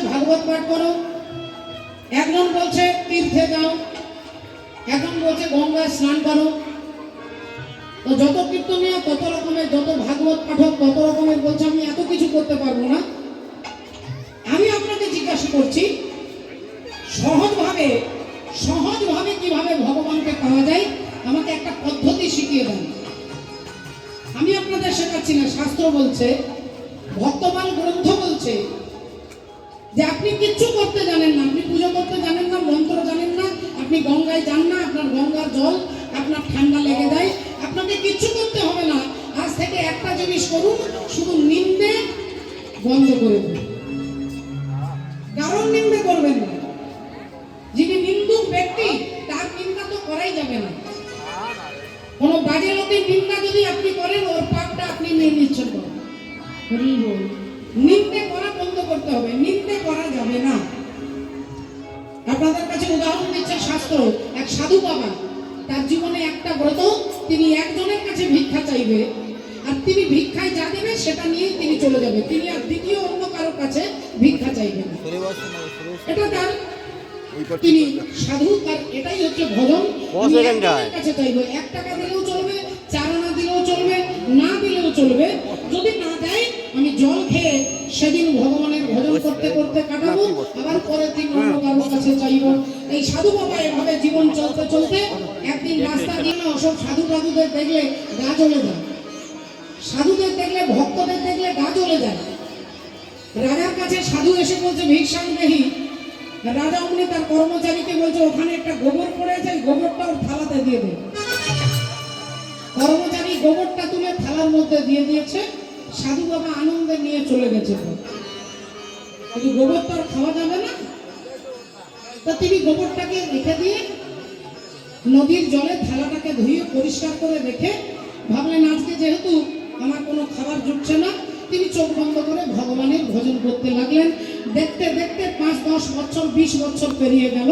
ভাগবত পাঠ করো, একজন বলছে তীর্থে যাও, একজন বলছে গঙ্গায় স্নান করো। তো যত কীর্তনীয় তত রকমের, যত ভাগবত পাঠক তত রকমের বলছে আমি এত কিছু করতে পারবো না। আমি আপনাকে জিজ্ঞাসা করছি, সহজভাবে সহজভাবে কিভাবে ভগবানকে পাওয়া যায় আমাকে একটা পদ্ধতি শিখিয়ে দেন। আমি আপনাদের শেখাচ্ছি না, শাস্ত্র বলছে, ভক্তবান গ্রন্থ বলছে যে আপনি কিচ্ছু করতে জানেন না, আপনি পুজো করতে জানেন না, মন্ত্র জানেন না, আপনি গঙ্গায় যান না, আপনার গঙ্গার জল আপনার ঠান্ডা লেগে যায়, আপনাকে কিচ্ছু করতে হবে না। আজ থেকে একটা জিনিস করুন, শুধু নিন্দে বন্ধ করে দিন। কারণ নিন্দে করবেন না। যিনি নিন্দুক ব্যক্তি তার নিন্দা তো করাই যাবে না। কোন বাজে লোকের নিন্দা যদি আপনি করেন, ওর পাপটা আপনি নিয়ে নিচ্ছেন। নিন্দে করা বন্ধ করতে হবে, নিন্দে করা যাবে না। আপনাদের কাছে উদাহরণ দিচ্ছে শাস্ত্র। এক সাধু বাবা, তার জীবনে একটা ব্রত, তিনি একজনের কাছে ভিক্ষা চাইবে, আর তিনি ভিক্ষায় যা দেবে সেটা নিয়েই তিনি চলে যাবে, তিনি আর দ্বিতীয় অন্য কারোর কাছে ভিক্ষা চাইবেন। এটা তার, তিনি সাধু, তার এটাই হচ্ছে ভজন। কাছে চাইবে, 1 টাকা দিলেও চলবে, 4 আনা দিলেও চলবে, না দিলেও চলবে। যদি না দেয়, আমি জল খেয়ে সেদিন ভগবানের ভজন করতে করতে কাটাবো, আবার পরের দিন অন্য কারোর কাছে চাইবো। এই সাধু বাবা এভাবে জীবন চলতে চলতে একদিন রাস্তা দিয়ে না, ওসব সাধু সাধুদের দেখলে গা জ্বলে যায়, সাধুদের দেখলে, ভক্তদের দেখলে গা জ্বলে যায়। রাজার কাছে সাধু এসে বলছে ভিক্ষাং দেহি। রাজা অমনি তার কর্মচারীকে বলছে ওখানে একটা গোবর পড়েছে, গোবরটা ওর থালাতে দিয়ে দে। কর্মচারী গোবরটা তুলে থালার মধ্যে দিয়ে দিয়েছে। সাধু বাবা আনন্দে নিয়ে চলে গেছে, কিন্তু গোবরটা আর খাওয়া যাবে না। তা তিনি গোবরটাকে রেখে দিয়ে নদীর জলে থালাটাকে ধুয়ে পরিষ্কার করে রেখে ভাবলেন আজকে যেহেতু আমার কোনো খাবার জুটছে না, তিনি চোখ বন্ধ করে ভগবানের ভজন করতে লাগলেন। দেখতে দেখতে 5-10 বছর 20 বছর পেরিয়ে গেল।